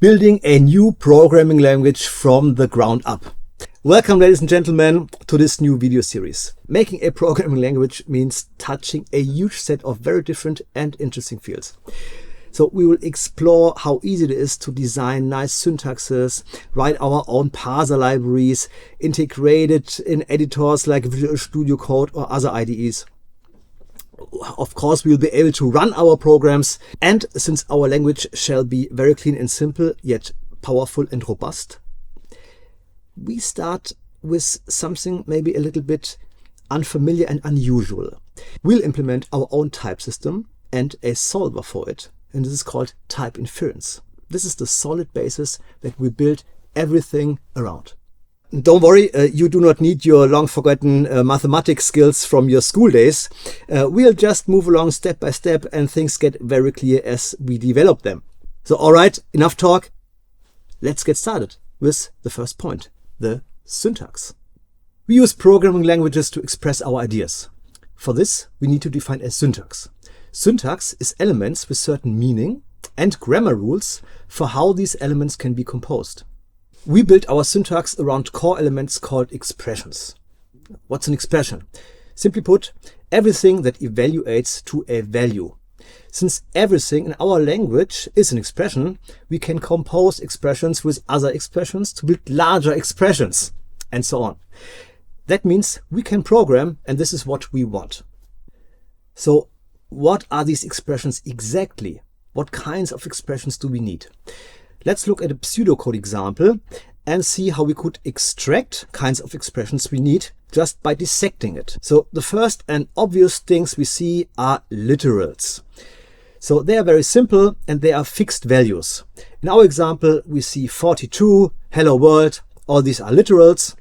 building a new programming language from the ground up. Welcome, ladies and gentlemen, to this new video series. Making a programming language means touching a huge set of very different and interesting fields. So we will explore how easy it is to design nice syntaxes, write our own parser libraries, integrate it in editors like Visual Studio Code or other IDEs. Of course, we will be able to run our programs, and since our language shall be very clean and simple, yet powerful and robust, we start with something maybe a little bit unfamiliar and unusual. We'll implement our own type system and a solver for it, and this is called type inference. This is the solid basis that we build everything around. Don't worry, you do not need your long-forgotten mathematics skills from your school days. We'll just move along step by step and things get very clear as we develop them. So, alright, enough talk. Let's get started with the first point, the syntax. We use programming languages to express our ideas. For this, we need to define a syntax. Syntax is elements with certain meaning and grammar rules for how these elements can be composed. We build our syntax around core elements called expressions. What's an expression? Simply put, everything that evaluates to a value. Since everything in our language is an expression, we can compose expressions with other expressions to build larger expressions, and so on. That means we can program, and this is what we want. So, what are these expressions exactly? What kinds of expressions do we need? Let's look at a pseudocode example and see how we could extract kinds of expressions we need just by dissecting it. So the first and obvious things we see are literals. So they are very simple and they are fixed values. In our example, we see 42, hello world, all these are literals.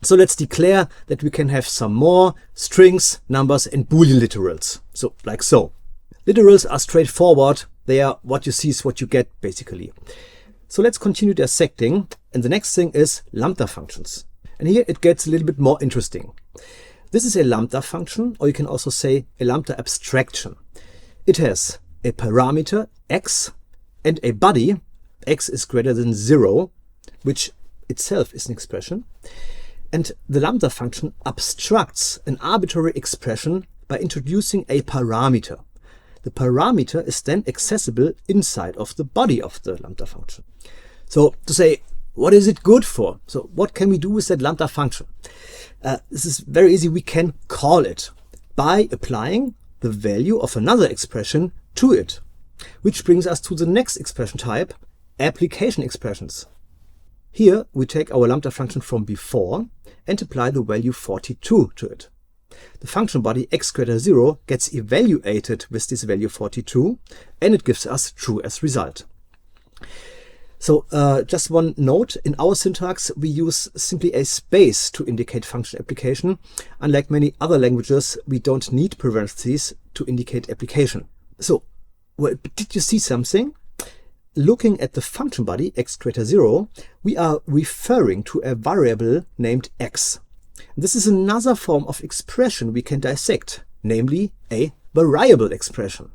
So let's declare that we can have some more strings, numbers and Boolean literals. So like so. Literals are straightforward. They are what you see is what you get, basically. So let's continue dissecting. And the next thing is lambda functions. And here it gets a little bit more interesting. This is a lambda function, or you can also say a lambda abstraction. It has a parameter x and a body, x is greater than 0, which itself is an expression. And the lambda function abstracts an arbitrary expression by introducing a parameter. The parameter is then accessible inside of the body of the lambda function. So to say, what is it good for? So what can we do with that lambda function? This is very easy. We can call it by applying the value of another expression to it, which brings us to the next expression type, application expressions. Here we take our lambda function from before and apply the value 42 to it. The function body x greater 0 gets evaluated with this value 42 and it gives us true as result. So just one note, in our syntax we use simply a space to indicate function application. Unlike many other languages, we don't need parentheses to indicate application. So did you see something? Looking at the function body x greater 0, we are referring to a variable named x. This is another form of expression we can dissect, namely a variable expression.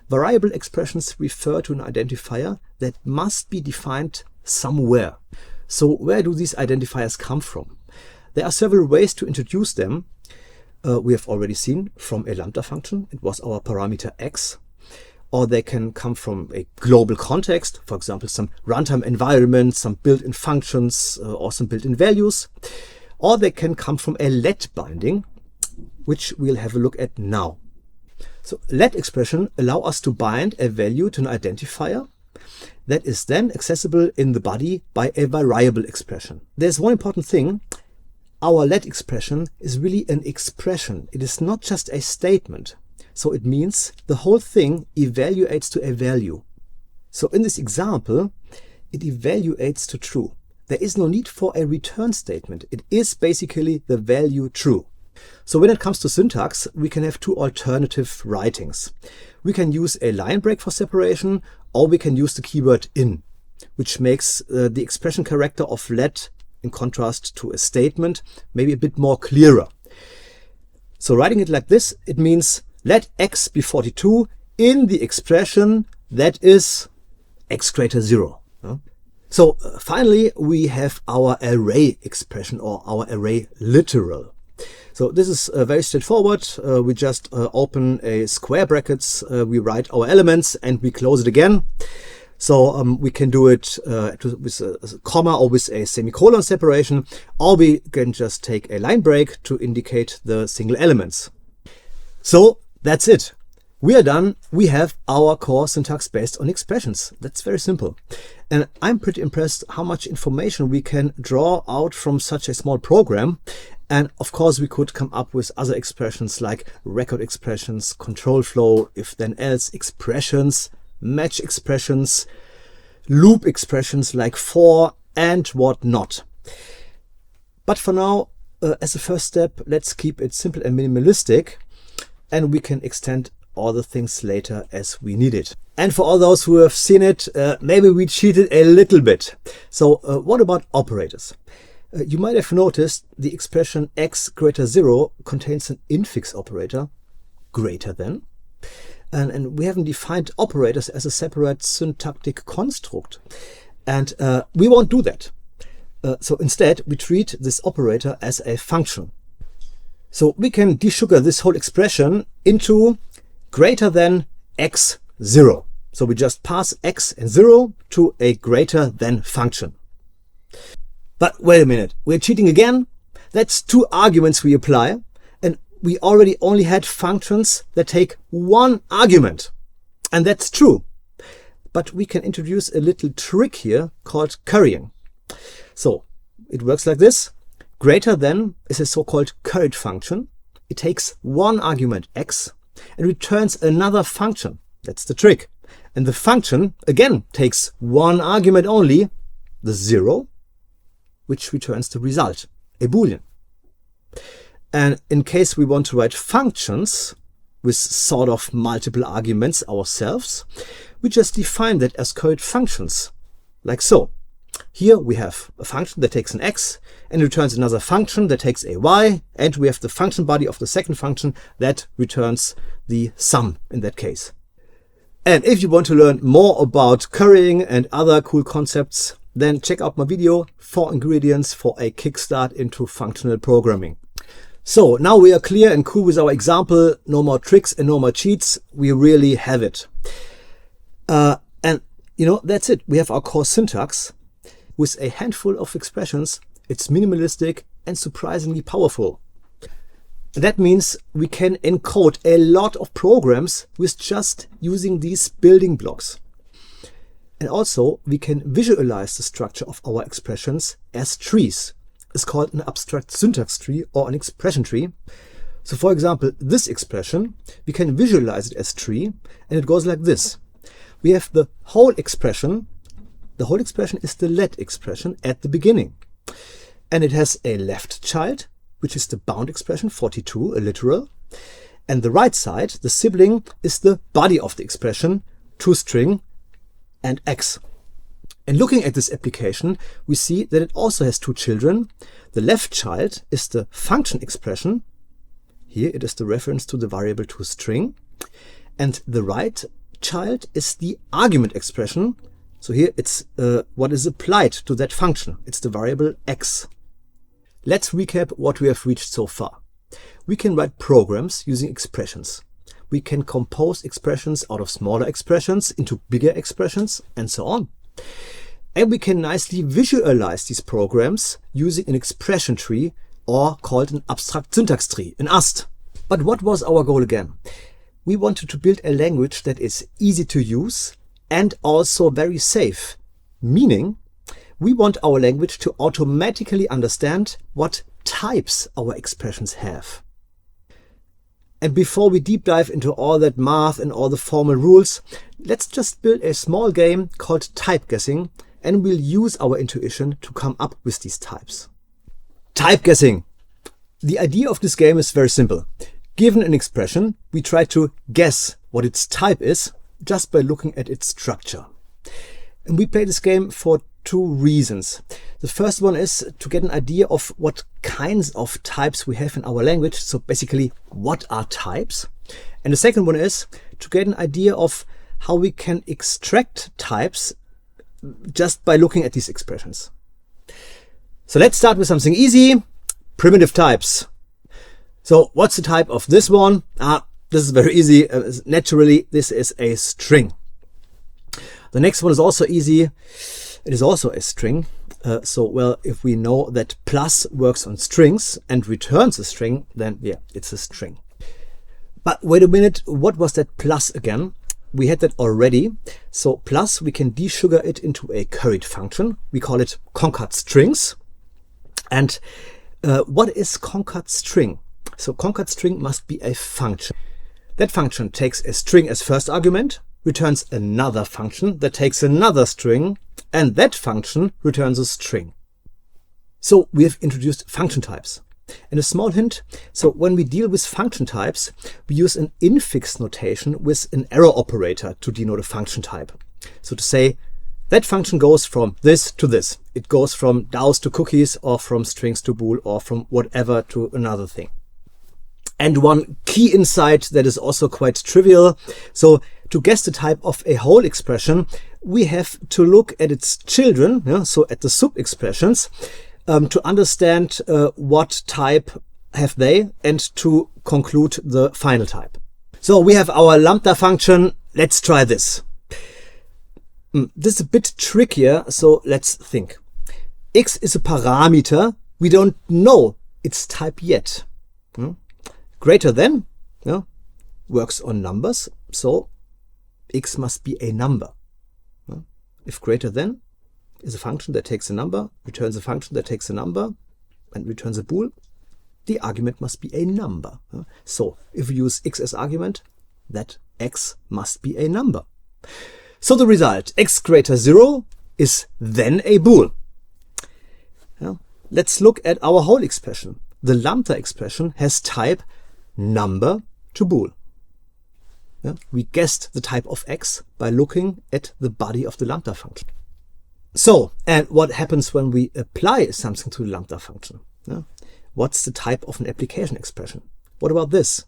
Variable expressions refer to an identifier that must be defined somewhere. So where do these identifiers come from? There are several ways to introduce them. We have already seen from a lambda function, it was our parameter x. Or they can come from a global context, for example, some runtime environment, some built-in functions, or some built-in values. Or they can come from a let binding, which we'll have a look at now. So let expression allow us to bind a value to an identifier that is then accessible in the body by a variable expression. There's one important thing. Our let expression is really an expression. It is not just a statement. So it means the whole thing evaluates to a value. So in this example, it evaluates to true. There is no need for a return statement. It is basically the value true. So when it comes to syntax, we can have two alternative writings. We can use a line break for separation, or we can use the keyword in, which makes the expression character of let, in contrast to a statement, maybe a bit more clearer. So writing it like this, it means let x be 42 in the expression that is x greater 0. So finally, we have our array expression or our array literal. So this is very straightforward. We just open a square brackets, we write our elements and we close it again. So we can do it with a comma or with a semicolon separation, or we can just take a line break to indicate the single elements. So that's it. We are done. We have our core syntax based on expressions. That's very simple. And I'm pretty impressed how much information we can draw out from such a small program. And of course, we could come up with other expressions like record expressions, control flow, if then else expressions, match expressions, loop expressions like for and whatnot. But for now, as a first step, let's keep it simple and minimalistic, and we can extend all the things later as we need it. And for all those who have seen it, maybe we cheated a little bit. So what about operators? You might have noticed the expression x greater 0 contains an infix operator, greater than. And we haven't defined operators as a separate syntactic construct. And we won't do that. So instead, we treat this operator as a function. So we can desugar this whole expression into greater than x 0. So we just pass x and 0 to a greater than function. But wait a minute, we're cheating again? That's two arguments we apply, and we already only had functions that take one argument. And that's true. But we can introduce a little trick here called currying. So it works like this. Greater than is a so-called curried function. It takes one argument x and returns another function. That's the trick. And the function, again, takes one argument only, the 0, which returns the result, a boolean. And in case we want to write functions with sort of multiple arguments ourselves, we just define that as curried functions, like so. Here we have a function that takes an x and returns another function that takes a y, and we have the function body of the second function that returns the sum in that case. And if you want to learn more about currying and other cool concepts, then check out my video, 4 ingredients for a kickstart into functional programming. So now we are clear and cool with our example, no more tricks and no more cheats, we really have it. And you know, that's it. We have our core syntax. With a handful of expressions, it's minimalistic and surprisingly powerful. That means we can encode a lot of programs with just using these building blocks. And also, we can visualize the structure of our expressions as trees. It's called an abstract syntax tree or an expression tree. So for example, this expression, we can visualize it as tree, and it goes like this. We have the whole expression. The whole expression is the let expression at the beginning. And it has a left child, which is the bound expression, 42, a literal. And the right side, the sibling, is the body of the expression, toString and x. And looking at this application, we see that it also has two children. The left child is the function expression. Here it is the reference to the variable toString. And the right child is the argument expression. So here it's what is applied to that function. It's the variable x. Let's recap what we have reached so far. We can write programs using expressions. We can compose expressions out of smaller expressions into bigger expressions and so on. And we can nicely visualize these programs using an expression tree, or called an abstract syntax tree, an AST. But what was our goal again? We wanted to build a language that is easy to use and also very safe, meaning we want our language to automatically understand what types our expressions have. And before we deep dive into all that math and all the formal rules, let's just build a small game called type guessing, and we'll use our intuition to come up with these types. Type guessing. The idea of this game is very simple. Given an expression, we try to guess what its type is just by looking at its structure. And we play this game for two reasons. The first one is to get an idea of what kinds of types we have in our language. So basically, what are types? And the second one is to get an idea of how we can extract types just by looking at these expressions. So let's start with something easy, primitive types. So what's the type of this one? This is very easy. Naturally, this is a string. The next one is also easy. It is also a string. Well, if we know that plus works on strings and returns a string, then yeah, it's a string. But wait a minute, what was that plus again? We had that already. So plus, we can desugar it into a curried function. We call it concat strings. And what is concat string? So concat string must be a function. That function takes a string as first argument, returns another function that takes another string, and that function returns a string. So we have introduced function types. And a small hint, so when we deal with function types, we use an infix notation with an arrow operator to denote a function type. So to say, that function goes from this to this. It goes from DAOs to cookies, or from strings to bool, or from whatever to another thing. And one key insight that is also quite trivial. So to guess the type of a whole expression, we have to look at its children, so at the sub-expressions, to understand what type have they and to conclude the final type. So we have our lambda function. Let's try this. This is a bit trickier, so let's think. X is a parameter. We don't know its type yet. Greater than works on numbers, so x must be a number. If greater than is a function that takes a number, returns a function that takes a number, and returns a bool, the argument must be a number. So if we use x as argument, that x must be a number. So the result, x greater 0, is then a bool. Let's look at our whole expression. The lambda expression has type number to bool. We guessed the type of x by looking at the body of the lambda function. So, and what happens when we apply something to the lambda function? What's the type of an application expression? What about this?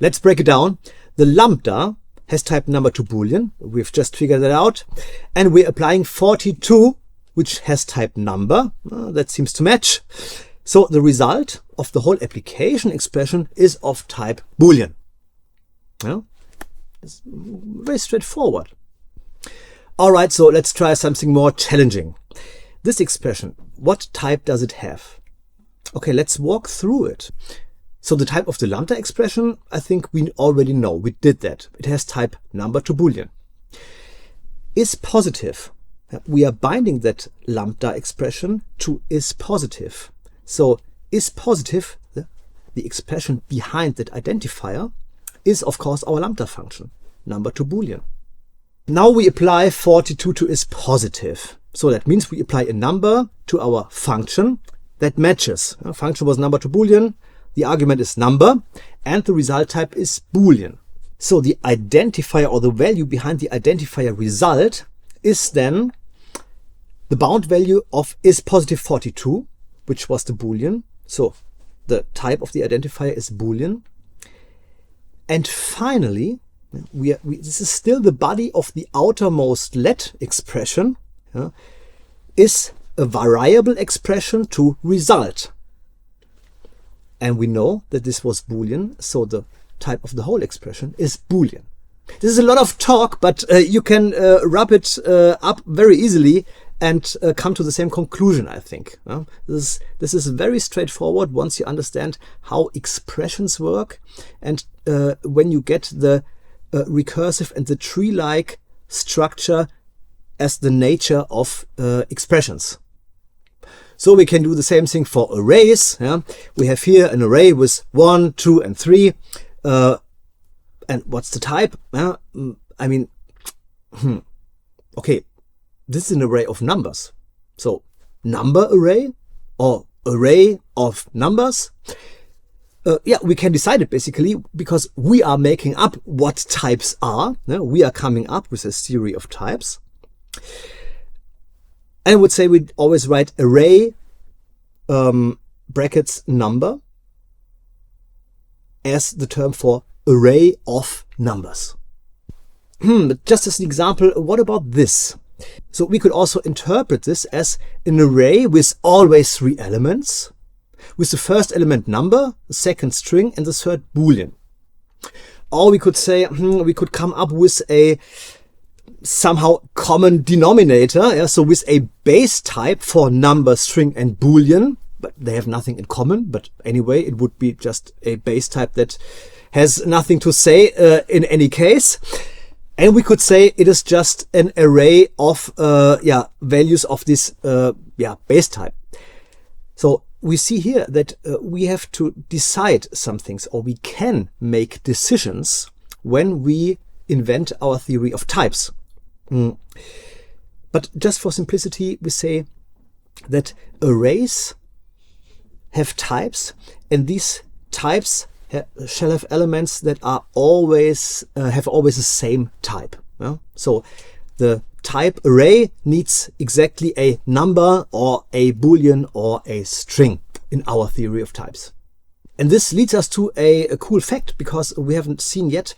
Let's break it down. The lambda has type number to boolean. We've just figured that out. And we're applying 42, which has type number. That seems to match. So the result of the whole application expression is of type boolean. It's very straightforward. All right, so let's try something more challenging. This expression, what type does it have? Okay, let's walk through it. So the type of the lambda expression, I think we already know. We did that. It has type number to boolean. Is positive. We are binding that lambda expression to is positive. So is positive, the expression behind that identifier, is of course our lambda function, number to boolean. Now we apply 42 to is positive. So that means we apply a number to our function that matches. Our function was number to boolean, the argument is number, and the result type is boolean. So the identifier or the value behind the identifier result is then the bound value of is positive 42, which was the boolean. So the type of the identifier is boolean. And finally, this is still the body of the outermost let expression, is a variable expression to result. And we know that this was boolean, so the type of the whole expression is boolean. This is a lot of talk, but you can wrap it up very easily and come to the same conclusion, I think. This is very straightforward once you understand how expressions work, and when you get the recursive and the tree-like structure as the nature of expressions. So we can do the same thing for arrays. We have here an array with 1, 2, and 3. And what's the type? Okay, this is an array of numbers. So number array or array of numbers. We can decide it basically because we are making up what types are. We are coming up with a series of types. And I would say we'd always write array brackets number as the term for array of numbers. just as an example, what about this? So we could also interpret this as an array with always 3 elements, with the first element number, the second string, and the third boolean. Or we could say, we could come up with a somehow common denominator, yeah? So with a base type for number, string, and boolean, but they have nothing in common. But anyway, it would be just a base type that has nothing to say in any case. And we could say it is just an array of values of this base type. So we see here that we have to decide some things, or we can make decisions when we invent our theory of types. But just for simplicity, we say that arrays have types, and these types shall have elements that are always have always the same type. Yeah? So the type array needs exactly a number or a boolean or a string in our theory of types. And this leads us to a cool fact, because we haven't seen yet.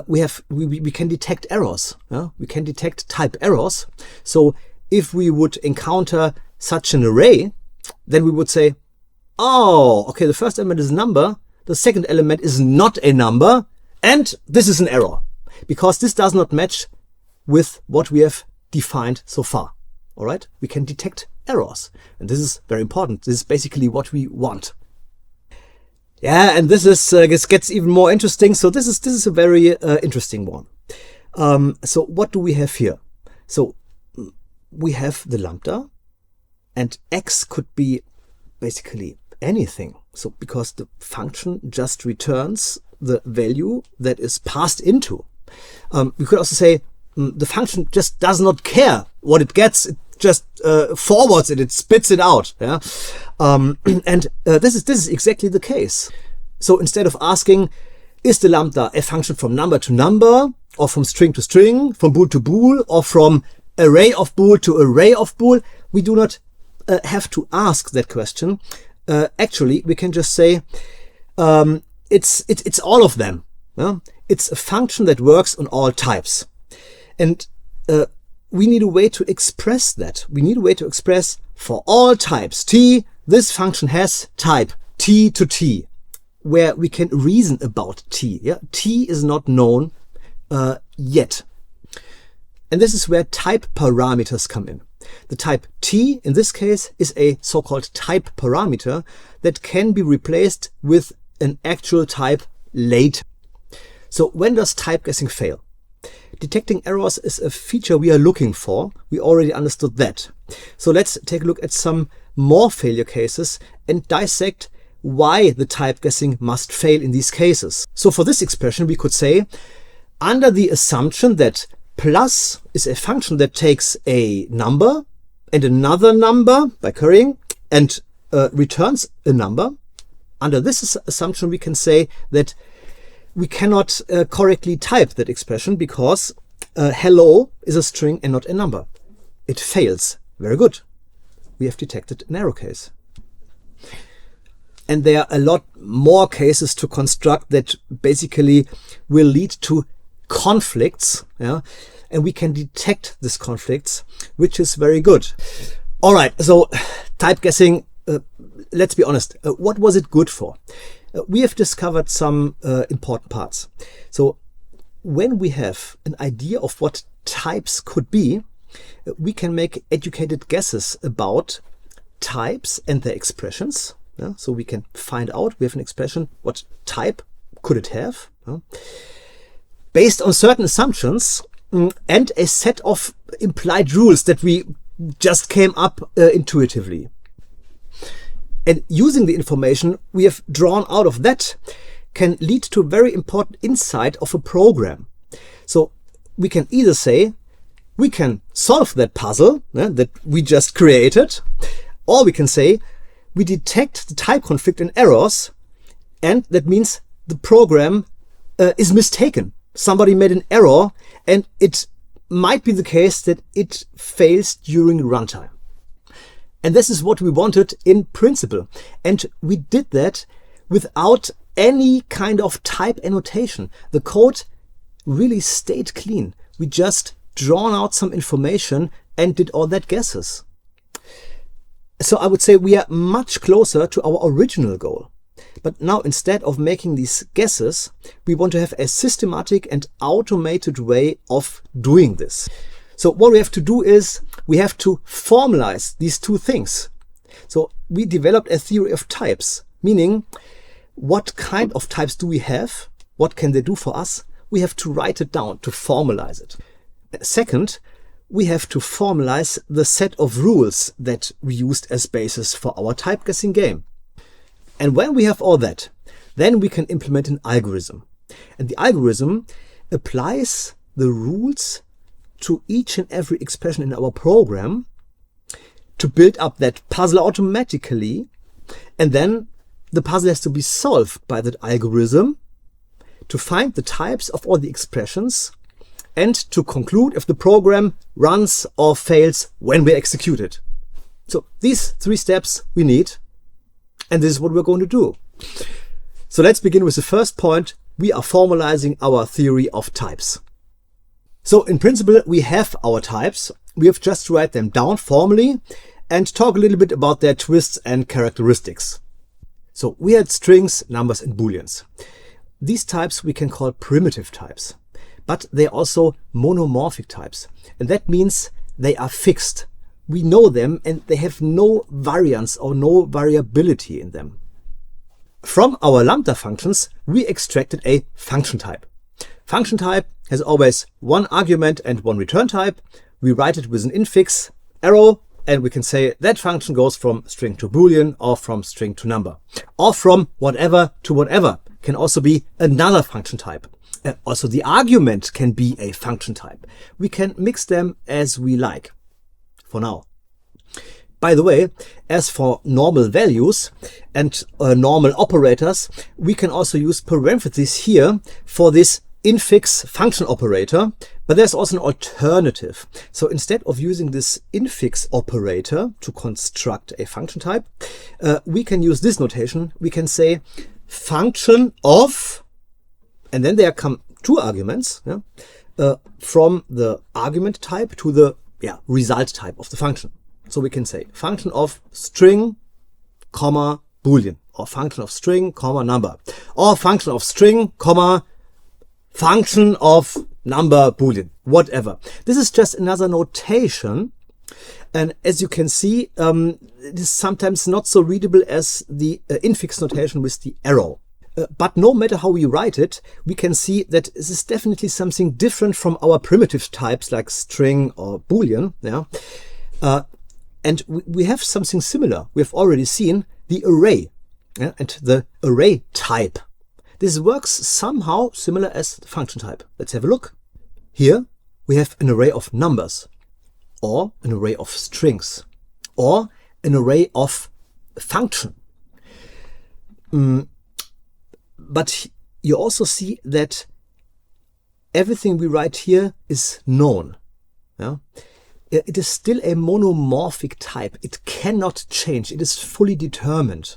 We can detect errors. Yeah? We can detect type errors. So if we would encounter such an array, then we would say, oh, okay, the first element is a number, the second element is not a number, and this is an error, because this does not match with what we have defined so far. All right, we can detect errors, and this is very important. This is basically what we want. Yeah, and this gets even more interesting. So this is a very interesting one. So what do we have here? So we have the lambda, and x could be basically anything. So because the function just returns the value that is passed into. We could also say the function just does not care what it gets. It just forwards it. It spits it out. Yeah. This is exactly the case. So instead of asking, is the lambda a function from number to number, or from string to string, from bool to bool, or from array of bool to array of bool, we do not have to ask that question. Actually, we can just say it's all of them. Yeah? It's a function that works on all types, and we need a way to express that. We need a way to express for all types t. This function has type t to t, where we can reason about t. Yeah? T is not known yet, and this is where type parameters come in. The type t in this case is a so-called type parameter that can be replaced with an actual type later. So when does type guessing fail? Detecting errors is a feature we are looking for. We already understood that. So let's take a look at some more failure cases and dissect why the type guessing must fail in these cases. So for this expression, we could say, under the assumption that plus is a function that takes a number and another number by currying and returns a number. Under this assumption, we can say that we cannot correctly type that expression because hello is a string and not a number. It fails. Very good. We have detected an error case. And there are a lot more cases to construct that basically will lead to conflicts, yeah, and we can detect these conflicts, which is very good. All right, so type guessing, let's be honest, what was it good for? We have discovered some important parts. So when we have an idea of what types could be, we can make educated guesses about types and their expressions. Yeah? So we can find out, we have an expression, what type could it have? Yeah? Based on certain assumptions and a set of implied rules that we just came up intuitively. And using the information we have drawn out of that can lead to a very important insight of a program. So we can either say we can solve that puzzle that we just created, or we can say we detect the type conflict and errors, and that means the program is mistaken. Somebody made an error, and it might be the case that it fails during runtime. And this is what we wanted in principle. And we did that without any kind of type annotation. The code really stayed clean. we just drawn out some information and did all that guesses. So I would say we are much closer to our original goal. But now, instead of making these guesses, we want to have a systematic and automated way of doing this. So what we have to do is we have to formalize these two things. So we developed a theory of types, meaning what kind of types do we have? What can they do for us? We have to write it down to formalize it. Second, we have to formalize the set of rules that we used as basis for our type guessing game. And when we have all that, then we can implement an algorithm. And the algorithm applies the rules to each and every expression in our program to build up that puzzle automatically. And then the puzzle has to be solved by that algorithm to find the types of all the expressions and to conclude if the program runs or fails when we execute it. So these 3 steps we need. And this is what we're going to do. So let's begin with the first point. We are formalizing our theory of types. So in principle, we have our types. We have just to write them down formally and talk a little bit about their twists and characteristics. So we had strings, numbers, and booleans. These types we can call primitive types, but they're also monomorphic types. And that means they are fixed. We know them and they have no variance or no variability in them. From our lambda functions, we extracted a function type. Function type has always one argument and one return type. We write it with an infix arrow, and we can say that function goes from string to boolean or from string to number, or from whatever to whatever. Can also be another function type. Also the argument can be a function type. We can mix them as we like. For now. By the way, as for normal values and normal operators, we can also use parentheses here for this infix function operator, but there's also an alternative. So instead of using this infix operator to construct a function type, we can use this notation. We can say function of, and then there come 2 arguments, from the argument type to the result type of the function. So we can say function of string, comma, boolean, or function of string, comma, number, or function of string, comma, function of number, boolean, whatever. This is just another notation. And as you can see, it is sometimes not so readable as the infix notation with the arrow. But no matter how we write it, we can see that this is definitely something different from our primitive types like string or boolean. And we have something similar. We have already seen the array and the array type. This works somehow similar as the function type. Let's have a look. Here we have an array of numbers, or an array of strings, or an array of function. But you also see that everything we write here is known. It is still a monomorphic type. It cannot change. It is fully determined.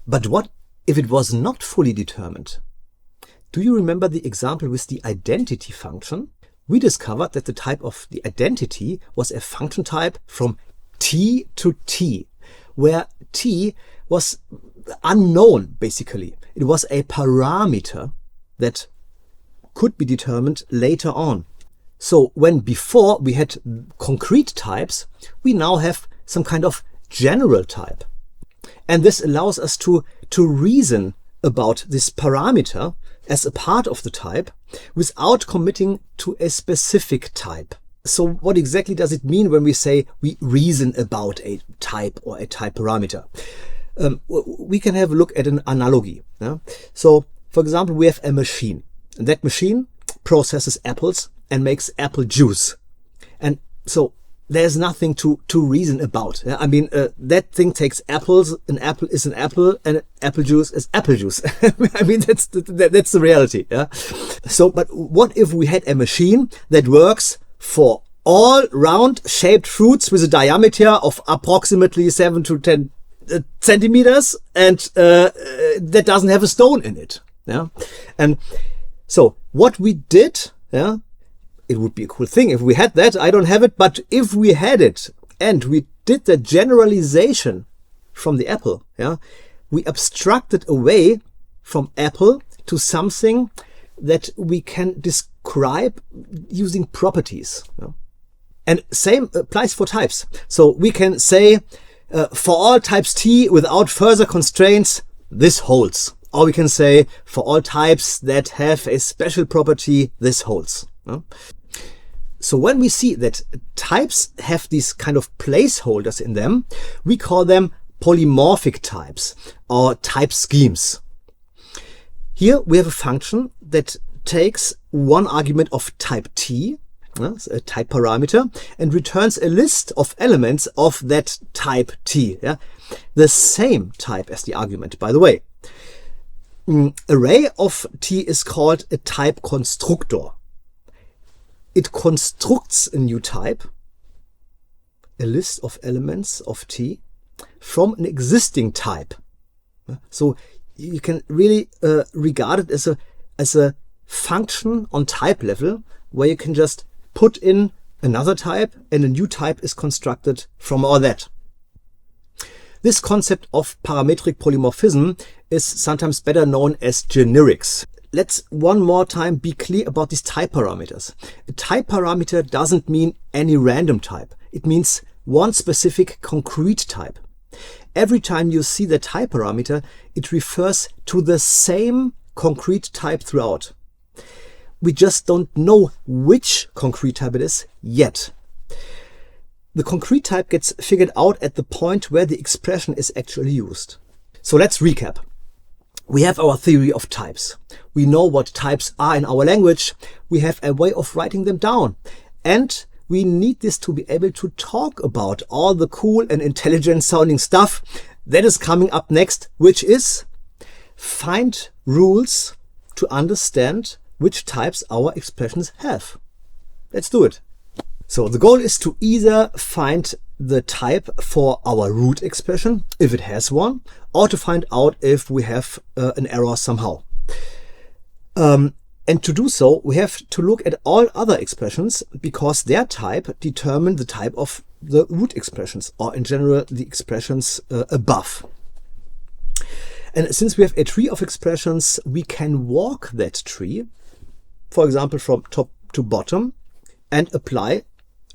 But what if it was not fully determined? Do you remember the example with the identity function? We discovered that the type of the identity was a function type from t to t, where t was unknown, basically. It was a parameter that could be determined later on. So when before we had concrete types, we now have some kind of general type. And this allows us to reason about this parameter as a part of the type without committing to a specific type. So what exactly does it mean when we say we reason about a type or a type parameter? We can have a look at an analogy. So, for example, we have a machine, and that machine processes apples and makes apple juice. And so there's nothing to reason about. I mean, that thing takes apples, an apple is an apple, and apple juice is apple juice. I mean, that's the reality. So, but what if we had a machine that works for all round shaped fruits with a diameter of approximately 7 to 10 centimeters, and that doesn't have a stone in it. And so what we did, it would be a cool thing if we had that. I don't have it, but if we had it and we did the generalization from the apple, yeah, we abstracted away from apple to something that we can describe using properties. Yeah? And same applies for types. So we can say for all types T without further constraints, this holds. Or we can say for all types that have a special property, this holds. Yeah? So when we see that types have these kind of placeholders in them, we call them polymorphic types or type schemes. Here we have a function that takes one argument of type T, a type parameter, and returns a list of elements of that type T. Yeah? The same type as the argument, by the way. Array of T is called a type constructor. It constructs a new type, a list of elements of T, from an existing type. So you can really regard it as a function on type level, where you can just put in another type and a new type is constructed from all that. This concept of parametric polymorphism is sometimes better known as generics. Let's one more time be clear about these type parameters. A type parameter doesn't mean any random type. It means one specific concrete type. Every time you see the type parameter, it refers to the same concrete type throughout. We just don't know which concrete type it is yet. The concrete type gets figured out at the point where the expression is actually used. So let's recap. We have our theory of types. We know what types are in our language. We have a way of writing them down. And we need this to be able to talk about all the cool and intelligent sounding stuff that is coming up next, which is find rules to understand which types our expressions have. Let's do it. So the goal is to either find the type for our root expression, if it has one, or to find out if we have an error somehow. And to do so, we have to look at all other expressions because their type determine the type of the root expressions, or in general, the expressions above. And since we have a tree of expressions, we can walk that tree, for example, from top to bottom, and apply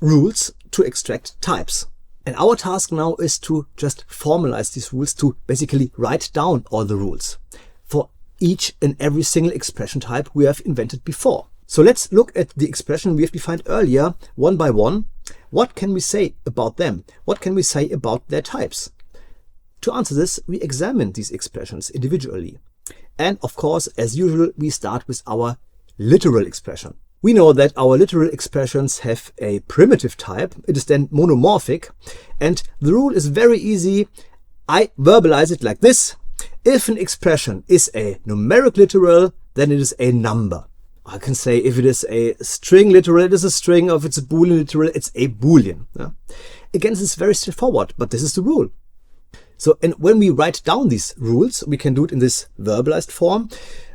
rules to extract types. And our task now is to just formalize these rules, to basically write down all the rules for each and every single expression type we have invented before. So let's look at the expression we have defined earlier, one by one. What can we say about them? What can we say about their types? To answer this, we examine these expressions individually. And of course, as usual, we start with our literal expression. We know that our literal expressions have a primitive type. It is then monomorphic. And the rule is very easy. I verbalize it like this. If an expression is a numeric literal, then it is a number. I can say if it is a string literal, it is a string. Or if it's a Boolean literal, it's a Boolean. Yeah? Again, this is very straightforward, but this is the rule. So, and when we write down these rules, we can do it in this verbalized form.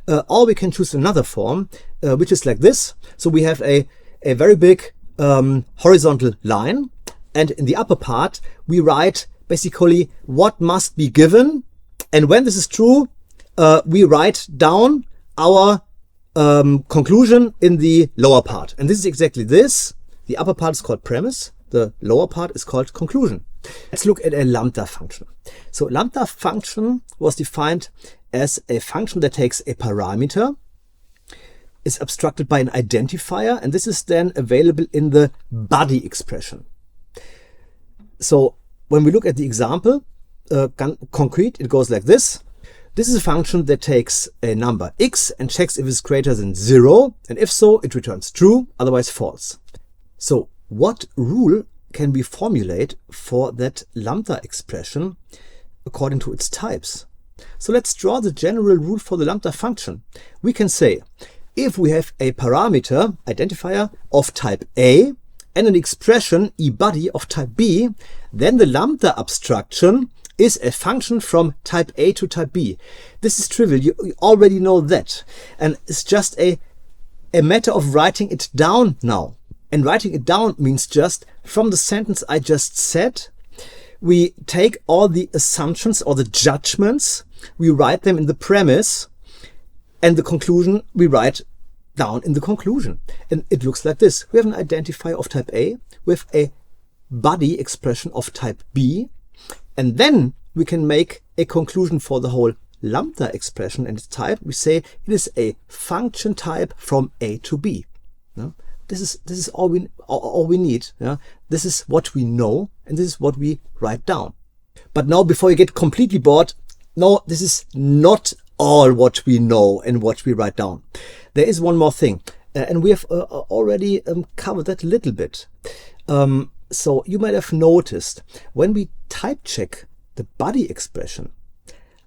Or we can choose another form, which is like this. So we have a very big horizontal line. And in the upper part, we write basically what must be given. And when this is true, we write down our conclusion in the lower part. And this is exactly this. The upper part is called premise. The lower part is called conclusion. Let's look at a lambda function. So lambda function was defined as a function that takes a parameter, is abstracted by an identifier, and this is then available in the body expression. So when we look at the example, concrete, it goes like this. This is a function that takes a number x and checks if it's greater than 0, and if so, it returns true, otherwise false. So what rule can we formulate for that lambda expression according to its types? So let's draw the general rule for the lambda function. We can say, if we have a parameter identifier of type A and an expression eBody of type B, then the lambda abstraction is a function from type A to type B. This is trivial. You already know that. And it's just a a matter of writing it down now. And writing it down means just from the sentence I just said, we take all the assumptions or the judgments, we write them in the premise, and the conclusion we write down in the conclusion. And it looks like this. We have an identifier of type A with a body expression of type B, and then we can make a conclusion for the whole lambda expression and its type. We say it is a function type from A to B. Yeah? This is all we need. Yeah? This is what we know, and this is what we write down. But now, before you get completely bored, no, this is not all what we know and what we write down. There is one more thing, and we have already covered that a little bit. So you might have noticed when we type check the body expression,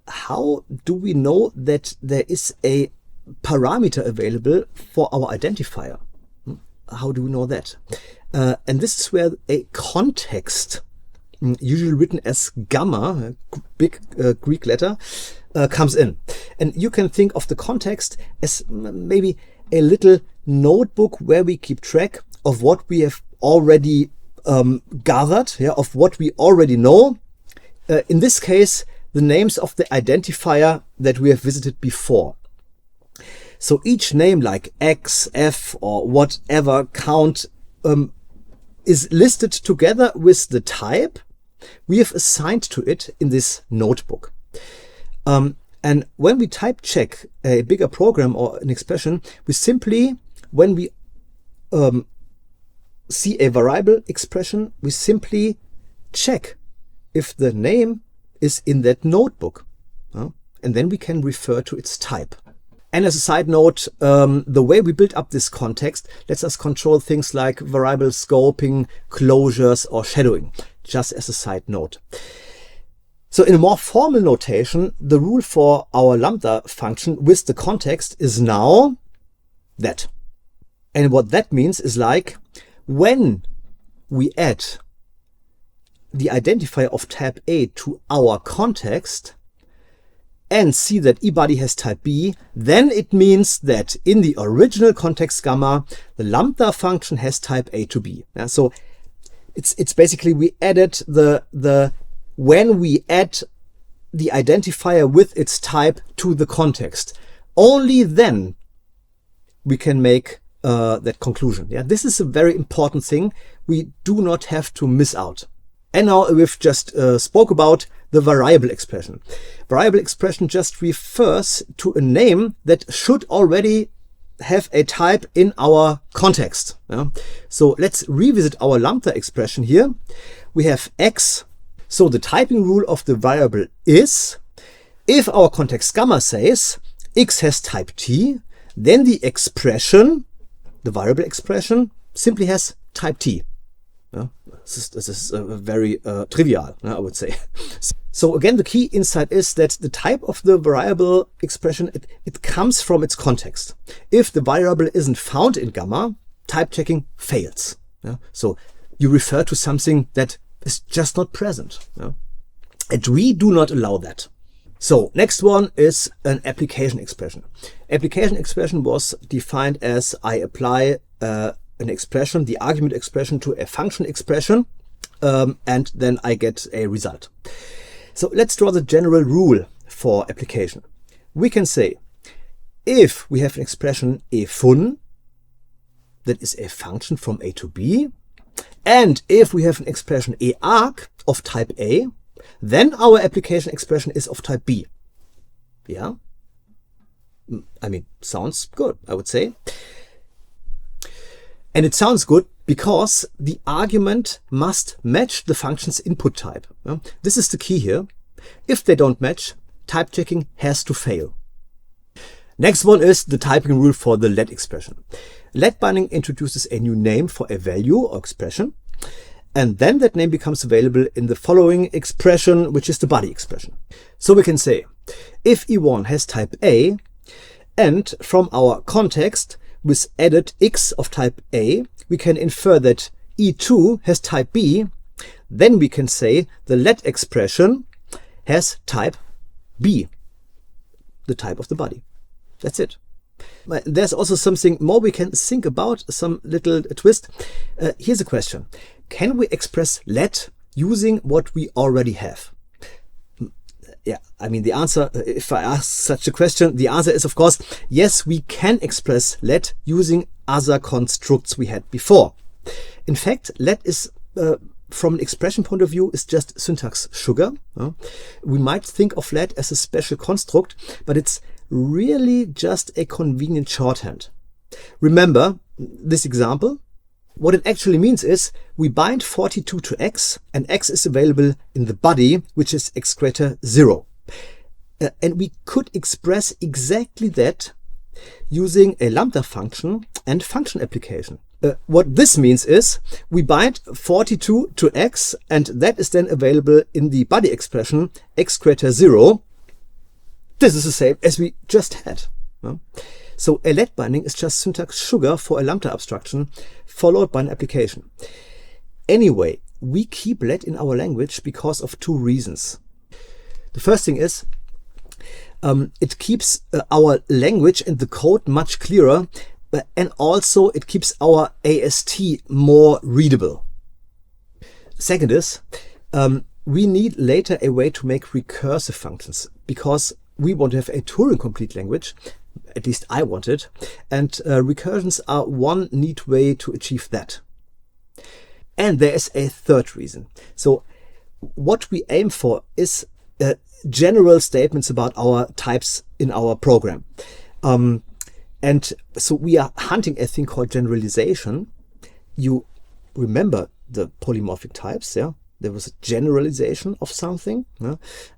how do we know that there is a parameter available for our identifier? How do we know that? And this is where a context, usually written as gamma, big Greek letter, comes in. And you can think of the context as maybe a little notebook where we keep track of what we have already gathered, yeah, of what we already know. In this case, the names of the identifier that we have visited before. So each name like X, F, or whatever count is listed together with the type we have assigned to it in this notebook. And when we type check a bigger program or an expression, we simply, when we see a variable expression, we simply check if the name is in that notebook. And then we can refer to its type. And as a side note, the way we build up this context lets us control things like variable scoping, closures, or shadowing, just as a side note. So in a more formal notation, the rule for our lambda function with the context is now that. And what that means is like when we add the identifier of type A to our context and see that eBody has type B, then it means that in the original context gamma, the lambda function has type A to B. Yeah, so it's basically we added when we add the identifier with its type to the context, only then we can make that conclusion. Yeah, this is a very important thing we do not have to miss out. And now we've just spoke about the variable expression. Variable expression just refers to a name that should already have a type in our context. Yeah? So let's revisit our lambda expression here. We have X. So the typing rule of the variable is, if our context gamma says X has type T, then the expression, the variable expression, simply has type T. Yeah, this is very trivial, I would say. So again, the key insight is that the type of the variable expression, it comes from its context. If the variable isn't found in gamma, type checking fails. Yeah? So you refer to something that is just not present. Yeah? And we do not allow that. So next one is an application expression. Application expression was defined as I apply an expression, the argument expression, to a function expression, and then I get a result. So let's draw the general rule for application. We can say, if we have an expression a fun, that is a function from A to B, and if we have an expression a arg of type A, then our application expression is of type B. Yeah? I mean, sounds good, I would say. And it sounds good because the argument must match the function's input type. This is the key here. If they don't match, type checking has to fail. Next one is the typing rule for the let expression. Let binding introduces a new name for a value or expression, and then that name becomes available in the following expression, which is the body expression. So we can say, if E1 has type A, and from our context, with added X of type A, we can infer that E2 has type B, then we can say the let expression has type B, the type of the body. That's it. But there's also something more we can think about, some little twist. Here's a question. Can we express let using what we already have? Yeah, I mean, the answer, if I ask such a question, the answer is, of course, yes, we can express let using other constructs we had before. In fact, let is, from an expression point of view, is just syntax sugar. We might think of let as a special construct, but it's really just a convenient shorthand. Remember this example? What it actually means is we bind 42 to x, and x is available in the body, which is x greater 0. And we could express exactly that using a lambda function and function application. What this means is we bind 42 to x, and that is then available in the body expression x greater 0. This is the same as we just had. So a let binding is just syntax sugar for a lambda abstraction followed by an application. Anyway, we keep let in our language because of two reasons. The first thing is it keeps our language and the code much clearer, and also it keeps our AST more readable. Second is we need later a way to make recursive functions because we want to have a Turing-complete language. At least I want it. And recursions are one neat way to achieve that. And there is a third reason. So what we aim for is general statements about our types in our program. And so we are hunting a thing called generalization. You remember the polymorphic types, yeah? There was a generalization of something. Yeah?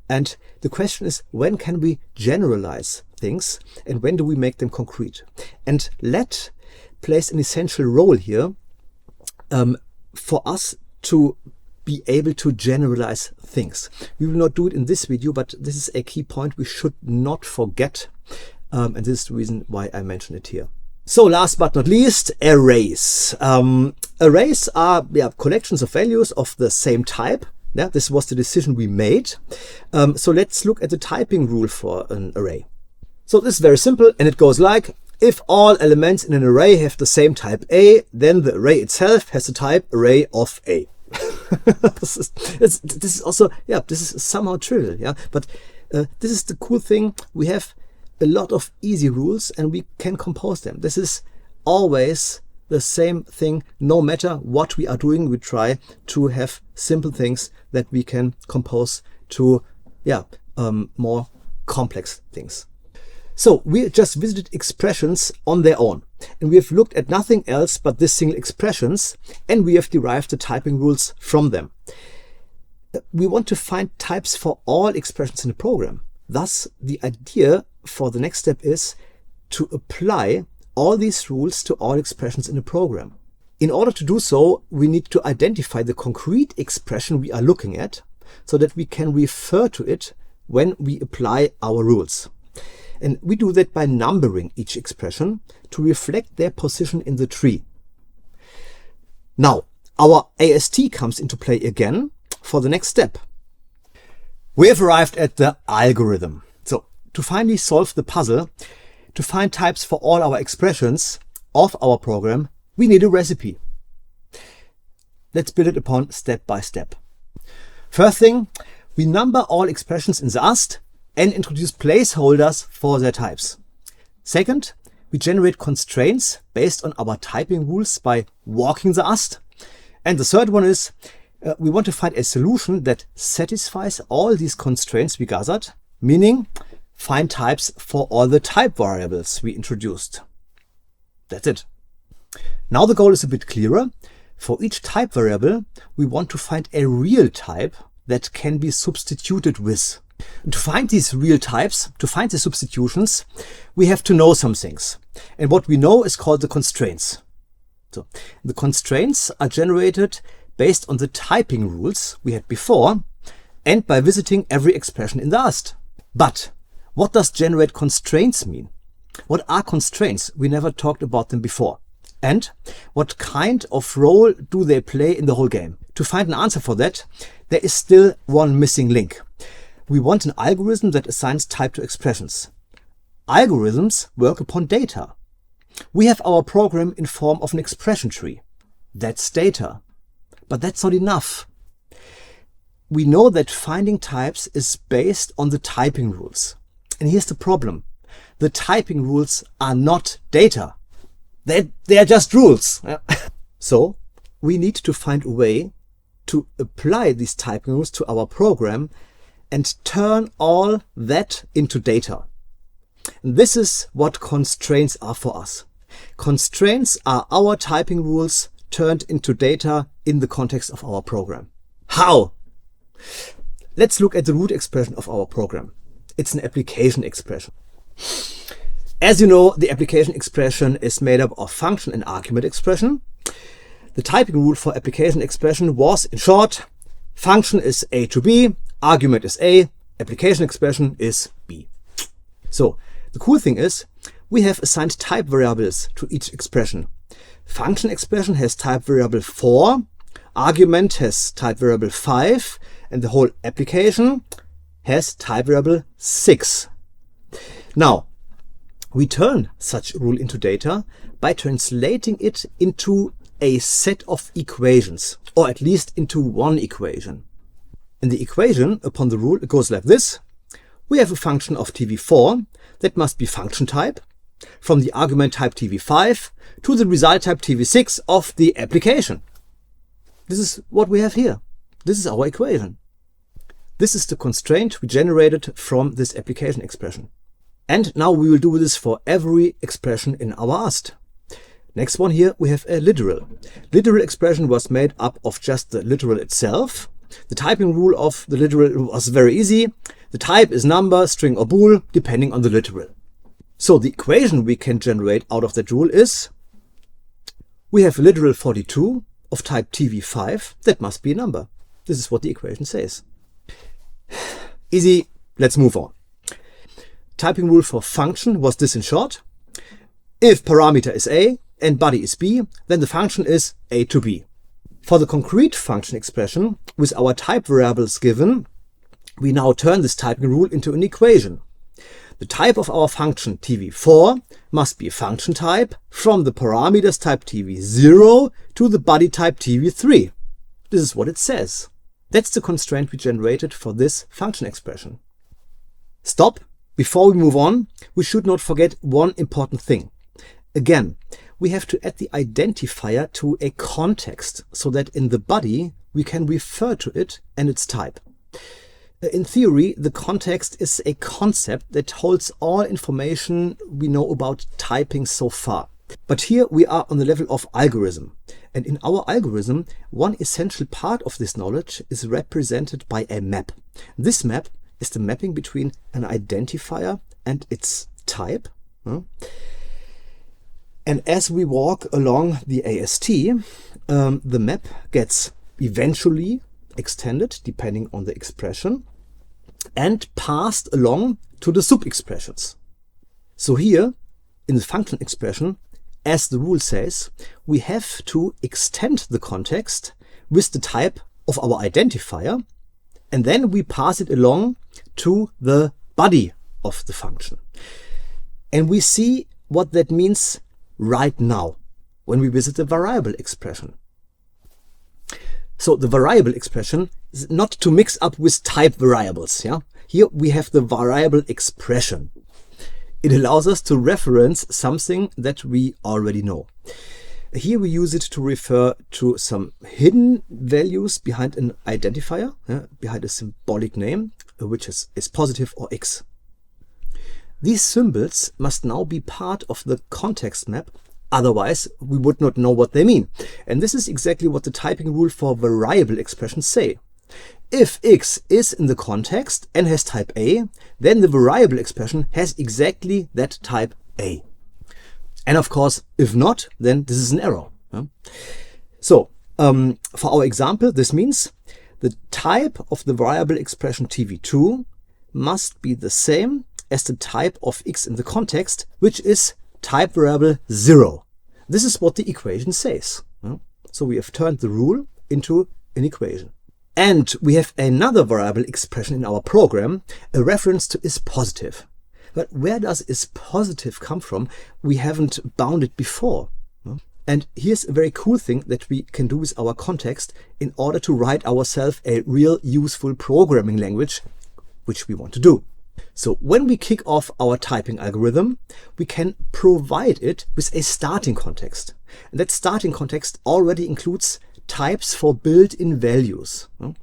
And the question is, when can we generalize things and when do we make them concrete? And let plays an essential role here for us to be able to generalize things. We will not do it in this video, but this is a key point we should not forget. And this is the reason why I mention it here. So last but not least, arrays. Arrays are collections of values of the same type. Yeah, this was the decision we made. So let's look at the typing rule for an array. So this is very simple, and it goes like, if all elements in an array have the same type A, then the array itself has the type array of A. This is also, this is somehow trivial, yeah. But this is the cool thing. We have a lot of easy rules and we can compose them. This is always the same thing. No matter what we are doing, we try to have simple things that we can compose to more complex things. So we just visited expressions on their own, and we have looked at nothing else but these single expressions, and we have derived the typing rules from them. We want to find types for all expressions in a program. Thus, the idea for the next step is to apply all these rules to all expressions in a program. In order to do so, we need to identify the concrete expression we are looking at so that we can refer to it when we apply our rules. And we do that by numbering each expression to reflect their position in the tree. Now, our AST comes into play again for the next step. We have arrived at the algorithm. So to finally solve the puzzle, to find types for all our expressions of our program, we need a recipe. Let's build it upon step by step. First thing, we number all expressions in the AST and introduce placeholders for their types. Second, we generate constraints based on our typing rules by walking the AST. And the third one is we want to find a solution that satisfies all these constraints we gathered, meaning find types for all the type variables we introduced. That's it. Now the goal is a bit clearer. For each type variable, we want to find a real type that can be substituted with. And to find these real types, to find the substitutions, we have to know some things. And what we know is called the constraints. So the constraints are generated based on the typing rules we had before and by visiting every expression in the AST. But what does generate constraints mean? What are constraints? We never talked about them before. And what kind of role do they play in the whole game? To find an answer for that, there is still one missing link. We want an algorithm that assigns type to expressions. Algorithms work upon data. We have our program in form of an expression tree. That's data. But that's not enough. We know that finding types is based on the typing rules. And here's the problem. The typing rules are not data. They are just rules. So we need to find a way to apply these typing rules to our program and turn all that into data. And this is what constraints are for us. Constraints are our typing rules turned into data in the context of our program. How? Let's look at the root expression of our program. It's an application expression. As you know, the application expression is made up of function and argument expression. The typing rule for application expression was, in short, function is A to B, argument is A, application expression is B. So the cool thing is we have assigned type variables to each expression. Function expression has type variable 4, argument has type variable 5, and the whole application has type variable 6. Now, we turn such a rule into data by translating it into a set of equations, or at least into one equation. In the equation, upon the rule, it goes like this. We have a function of tv4 that must be function type, from the argument type tv5 to the result type tv6 of the application. This is what we have here. This is our equation. This is the constraint we generated from this application expression. And now we will do this for every expression in our AST. Next one here, we have a literal. Literal expression was made up of just the literal itself. The typing rule of the literal was very easy. The type is number, string or bool, depending on the literal. So the equation we can generate out of that rule is, we have a literal 42 of type tv5, that must be a number. This is what the equation says. Easy, let's move on. Typing rule for function was this in short. If parameter is A and body is B, then the function is A to B. For the concrete function expression, with our type variables given, we now turn this typing rule into an equation. The type of our function tv4 must be a function type from the parameters type tv0 to the body type tv3. This is what it says. That's the constraint we generated for this function expression. Stop. Before we move on, we should not forget one important thing. Again, we have to add the identifier to a context so that in the body we can refer to it and its type. In theory, the context is a concept that holds all information we know about typing so far. But here we are on the level of algorithm. And in our algorithm, one essential part of this knowledge is represented by a map. This map is the mapping between an identifier and its type. And as we walk along the AST, the map gets eventually extended depending on the expression and passed along to the sub-expressions. So here in the function expression, as the rule says, we have to extend the context with the type of our identifier, and then we pass it along to the body of the function. And we see what that means right now when we visit the variable expression. So the variable expression is not to mix up with type variables. Here we have the variable expression. It allows us to reference something that we already know. Here we use it to refer to some hidden values behind an identifier, behind a symbolic name, which is positive or X. These symbols must now be part of the context map, otherwise we would not know what they mean. And this is exactly what the typing rule for variable expressions say. If X is in the context and has type A, then the variable expression has exactly that type A. And of course, if not, then this is an error. So, for our example, this means the type of the variable expression tv2 must be the same as the type of X in the context, which is type variable 0. This is what the equation says. So we have turned the rule into an equation. And we have another variable expression in our program, a reference to is positive. But where does is positive come from? We haven't bounded before. And here's a very cool thing that we can do with our context in order to write ourselves a real useful programming language, which we want to do. So when we kick off our typing algorithm, we can provide it with a starting context. And that starting context already includes types for built-in values. And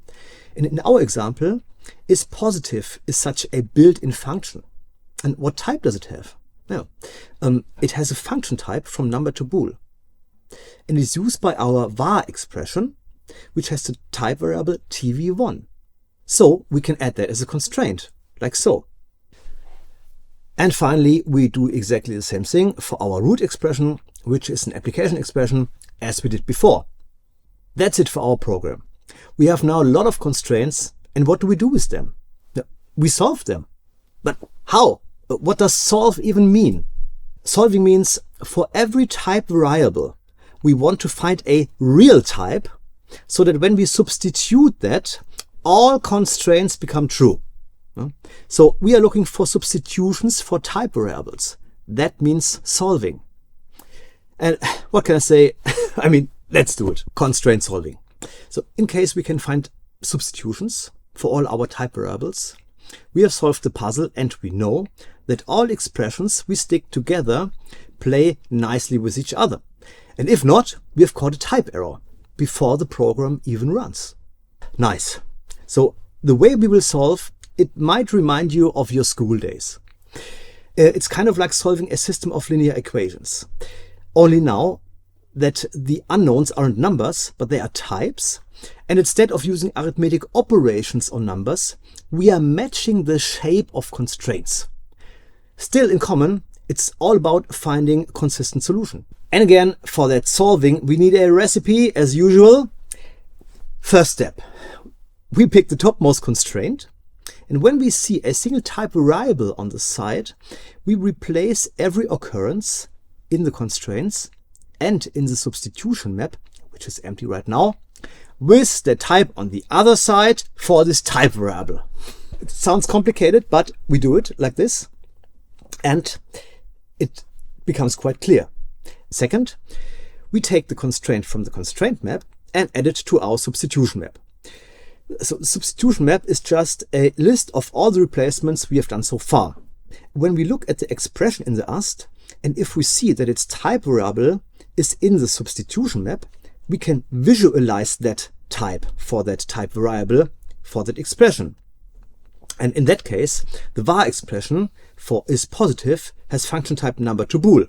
in our example, is positive is such a built-in function. And what type does it have? Now, it has a function type from number to bool. And is used by our var expression, which has the type variable tv1. So we can add that as a constraint, like so. And finally, we do exactly the same thing for our root expression, which is an application expression, as we did before. That's it for our program. We have now a lot of constraints, and what do we do with them? We solve them. But how? What does solve even mean? Solving means for every type variable, we want to find a real type so that when we substitute that, all constraints become true. So we are looking for substitutions for type variables. That means solving. And what can I say? I mean, let's do it. Constraint solving. So in case we can find substitutions for all our type variables, we have solved the puzzle and we know that all expressions we stick together play nicely with each other. And if not, we have caught a type error before the program even runs. Nice. So the way we will solve, it might remind you of your school days. It's kind of like solving a system of linear equations. Only now that the unknowns aren't numbers, but they are types. And instead of using arithmetic operations on numbers, we are matching the shape of constraints. Still in common, it's all about finding a consistent solution. And again, for that solving, we need a recipe as usual. First step, we pick the topmost constraint. And when we see a single type variable on the side, we replace every occurrence in the constraints and in the substitution map, which is empty right now, with the type on the other side for this type variable. It sounds complicated, but we do it like this. And it becomes quite clear. Second, we take the constraint from the constraint map and add it to our substitution map. So the substitution map is just a list of all the replacements we have done so far. When we look at the expression in the AST, and if we see that its type variable is in the substitution map, we can visualize that type for that type variable for that expression. And in that case, the var expression for is positive has function type number to bool.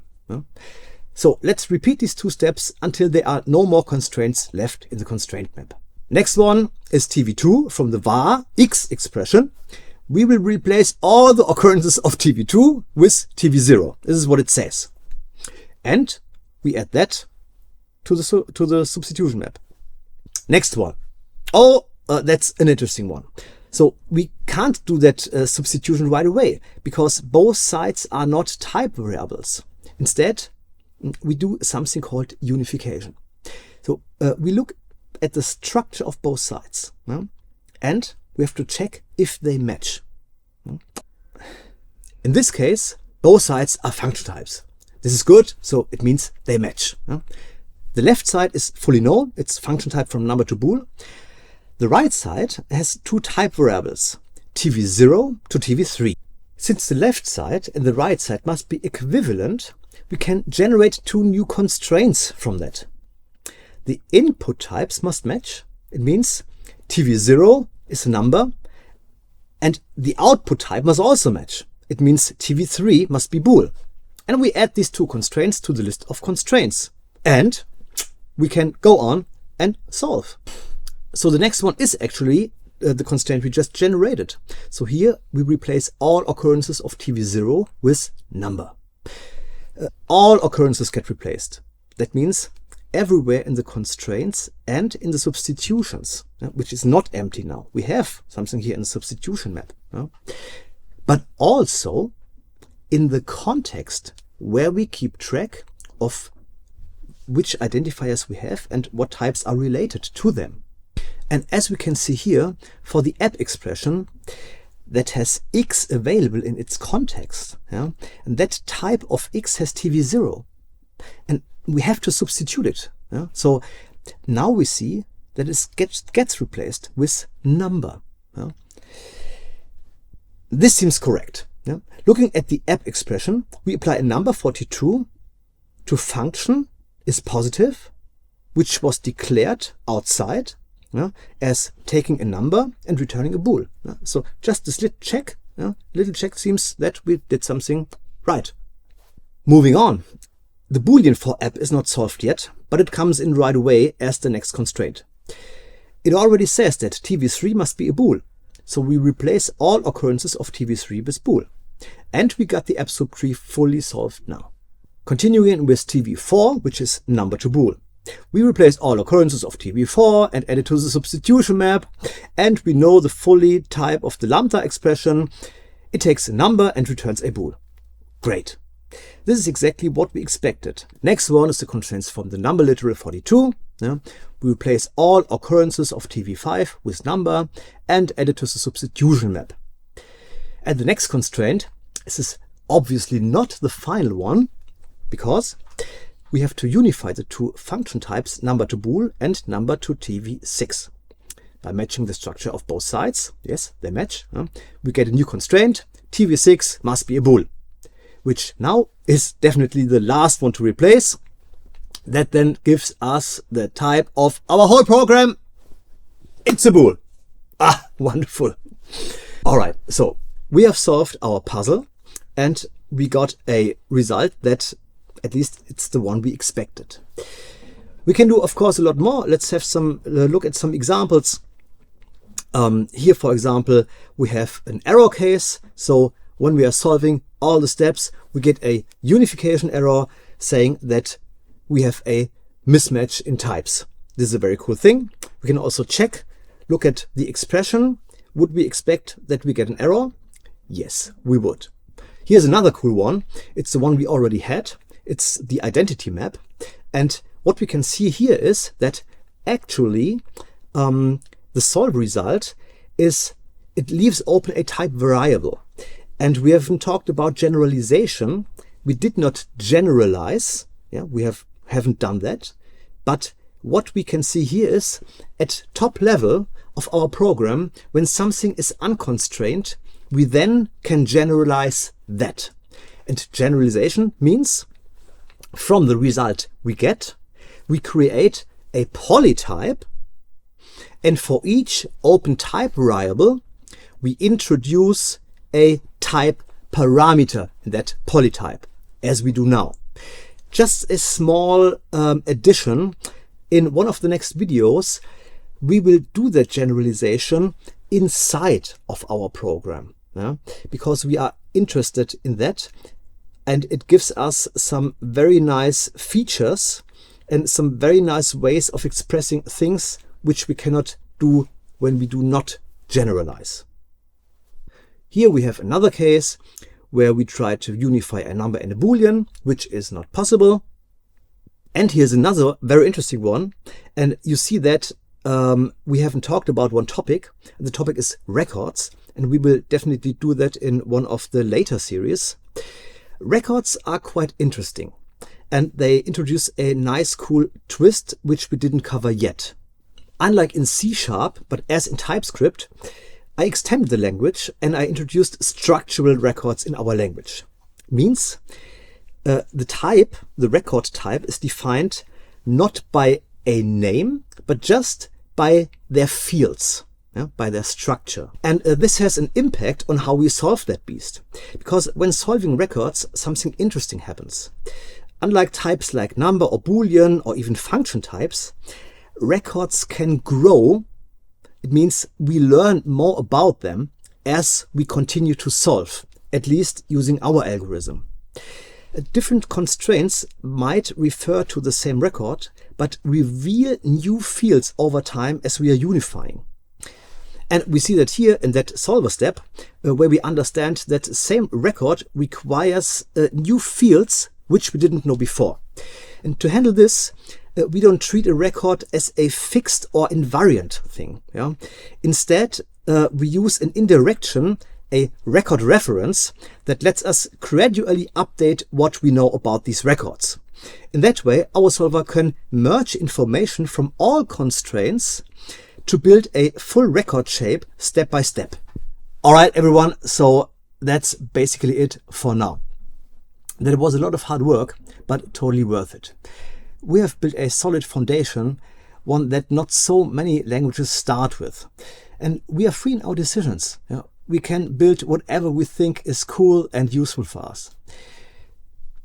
So let's repeat these two steps until there are no more constraints left in the constraint map. Next one is tv2 from the var x expression. We will replace all the occurrences of tv2 with tv0. This is what it says. And we add that to the substitution map. Next one. That's an interesting one. So we can't do that substitution right away because both sides are not type variables. Instead, we do something called unification. So we look at the structure of both sides, and we have to check if they match. In this case, both sides are function types. This is good, so it means they match. The left side is fully known. It's function type from number to bool. The right side has two type variables, tv0 to tv3. Since the left side and the right side must be equivalent, we can generate two new constraints from that. The input types must match. It means tv0 is a number and the output type must also match. It means tv3 must be bool. And we add these two constraints to the list of constraints. And we can go on and solve. So the next one is actually the constraint we just generated. So here we replace all occurrences of tv0 with number. All occurrences get replaced. That means everywhere in the constraints and in the substitutions, which is not empty now. We have something here in the substitution map. But also in the context where we keep track of which identifiers we have and what types are related to them. And as we can see here, for the app expression, that has X available in its context, yeah, and that type of X has TV0, and we have to substitute it. Yeah? So now we see that it gets replaced with number. Yeah? This seems correct. Yeah? Looking at the app expression, we apply a number 42 to function is positive, which was declared outside, yeah, as taking a number and returning a bool. Yeah? So just this little check, seems that we did something right. Moving on. The Boolean for app is not solved yet, but it comes in right away as the next constraint. It already says that TV3 must be a bool, so we replace all occurrences of TV3 with bool. And we got the app subtree fully solved now. Continuing with TV4, which is number to bool. We replace all occurrences of TV4 and add it to the substitution map, and we know the fully type of the lambda expression. It takes a number and returns a bool. Great. This is exactly what we expected. Next one is the constraints from the number literal 42. Yeah. We replace all occurrences of TV5 with number and add it to the substitution map. And the next constraint, this is obviously not the final one, because we have to unify the two function types, number to bool and number to TV6. By matching the structure of both sides, yes, they match, we get a new constraint, TV6 must be a bool, which now is definitely the last one to replace. That then gives us the type of our whole program. It's a bool. Ah, wonderful. All right, so we have solved our puzzle and we got a result that at least it's the one we expected. We can do, of course, a lot more. Let's have some look at some examples. Here, for example, we have an error case. So when we are solving all the steps, we get a unification error saying that we have a mismatch in types. This is a very cool thing. We can also check, look at the expression. Would we expect that we get an error? Yes, we would. Here's another cool one. It's the one we already had. It's the identity map. And what we can see here is that actually the solve result is it leaves open a type variable. And we haven't talked about generalization. We did not generalize. Yeah, we haven't done that. But what we can see here is at top level of our program, when something is unconstrained, we then can generalize that. And generalization means from the result we get, we create a polytype, and for each open type variable, we introduce a type parameter in that polytype, as we do now. Just a small addition, in one of the next videos, we will do that generalization inside of our program, because we are interested in that. And it gives us some very nice features and some very nice ways of expressing things which we cannot do when we do not generalize. Here we have another case where we try to unify a number and a Boolean, which is not possible. And here's another very interesting one. And you see that we haven't talked about one topic. The topic is records, and we will definitely do that in one of the later series. Records are quite interesting, and they introduce a nice cool twist which we didn't cover yet. Unlike in C#, but as in TypeScript, I extended the language and I introduced structural records in our language. Means the record type is defined not by a name, but just by their fields. By their structure. And this has an impact on how we solve that beast. Because when solving records, something interesting happens. Unlike types like number or Boolean or even function types, records can grow. It means we learn more about them as we continue to solve, at least using our algorithm. Different constraints might refer to the same record, but reveal new fields over time as we are unifying. And we see that here in that solver step, where we understand that the same record requires new fields which we didn't know before. And to handle this, we don't treat a record as a fixed or invariant thing. Instead, we use an indirection a record reference that lets us gradually update what we know about these records. In that way, our solver can merge information from all constraints to build a full record shape step by step. All right, everyone, so that's basically it for now. That was a lot of hard work, but totally worth it. We have built a solid foundation, one that not so many languages start with. And we are free in our decisions. We can build whatever we think is cool and useful for us.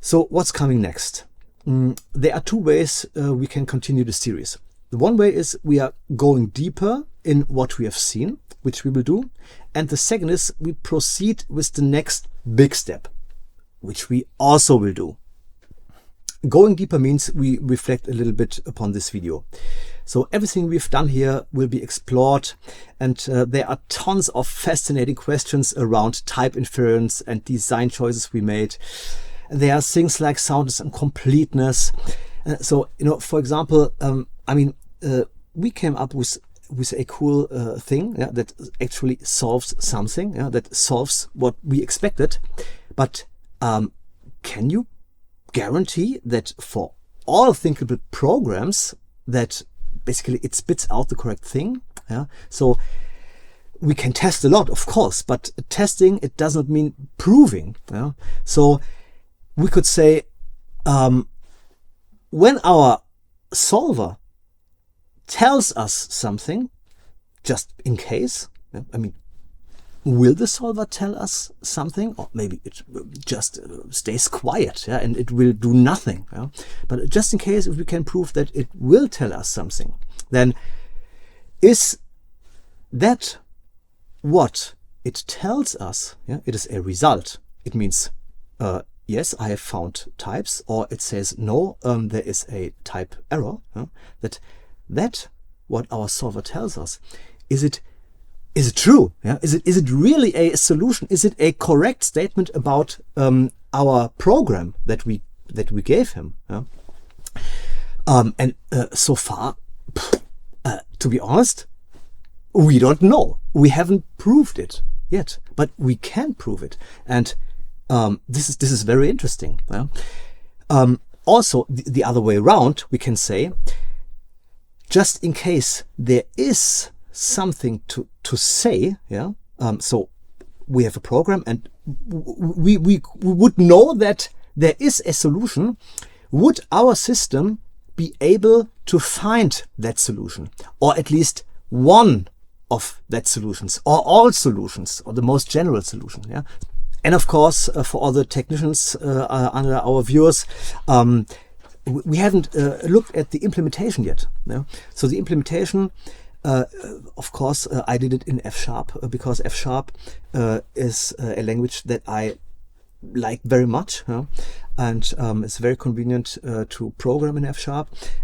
So what's coming next? There are two ways we can continue the series. The one way is we are going deeper in what we have seen, which we will do. And the second is we proceed with the next big step, which we also will do. Going deeper means we reflect a little bit upon this video. So everything we've done here will be explored, and there are tons of fascinating questions around type inference and design choices we made. There are things like soundness and completeness. So, for example, we came up with a cool thing that actually solves something, that solves what we expected. But can you guarantee that for all thinkable programs that basically it spits out the correct thing? So we can test a lot, of course, but testing, it does not mean proving. So we could say when our solver tells us something, just in case, will the solver tell us something? Or maybe it just stays quiet, and it will do nothing. But just in case, if we can prove that it will tell us something, then is that what it tells us? It is a result. It means, yes, I have found types, or it says, no, there is a type error. That what our solver tells us, is it true? Is it really a solution? Is it a correct statement about our program that we gave him? So far, to be honest, we don't know. We haven't proved it yet, but we can prove it, and this is very interesting. Also, the other way around, we can say, just in case there is something to say, so we have a program and we would know that there is a solution. Would our system be able to find that solution, or at least one of that solutions, or all solutions, or the most general solution? And of course, for all the technicians under our viewers, we haven't looked at the implementation yet. So the implementation, of course, I did it in F# because F# is a language that I like very much, and it's very convenient to program in F#.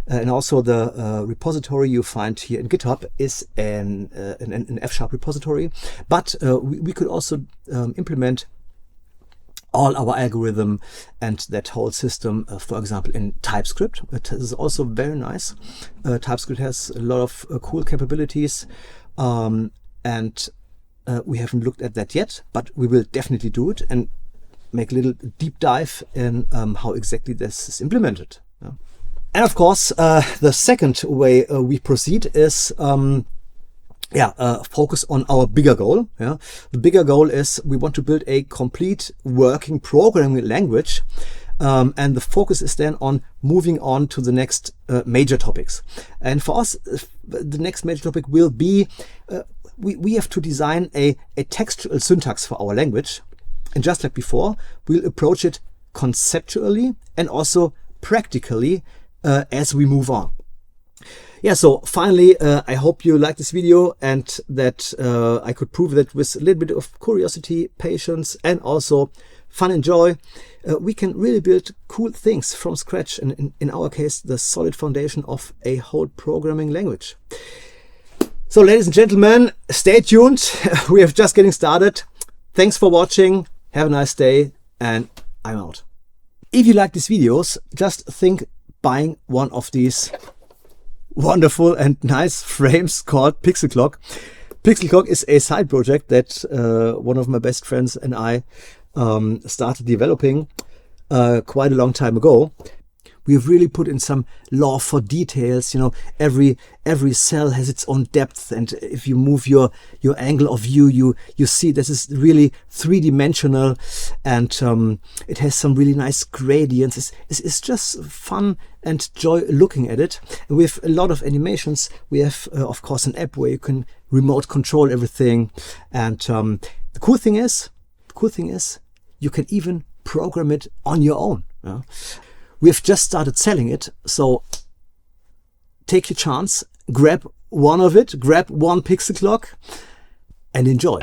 And also the repository you find here in GitHub is an F# repository. But we could also implement all our algorithm and that whole system, for example, in TypeScript. It is also very nice. TypeScript has a lot of cool capabilities, and we haven't looked at that yet, but we will definitely do it and make a little deep dive in how exactly this is implemented. And of course, the second way we proceed is focus on our bigger goal. The bigger goal is we want to build a complete working programming language, and the focus is then on moving on to the next major topics. And for us, the next major topic will be we have to design a textual syntax for our language. And just like before, we'll approach it conceptually and also practically as we move on. So finally, I hope you liked this video and that I could prove that with a little bit of curiosity, patience, and also fun and joy, we can really build cool things from scratch. And in our case, the solid foundation of a whole programming language. So ladies and gentlemen, stay tuned. We are just getting started. Thanks for watching. Have a nice day, and I'm out. If you like these videos, just think buying one of these wonderful and nice frames called PXL Clock. PXL Clock is a side project that one of my best friends and I started developing quite a long time ago. We've really put in some love for details. You know, every cell has its own depth, and if you move your angle of view, you see this is really three-dimensional, and it has some really nice gradients. It's just fun and joy looking at it. And we have a lot of animations. We have, of course, an app where you can remote control everything, and the cool thing is, you can even program it on your own. Yeah? We've just started selling it, so take your chance, grab one of it, grab one PXL Clock and enjoy.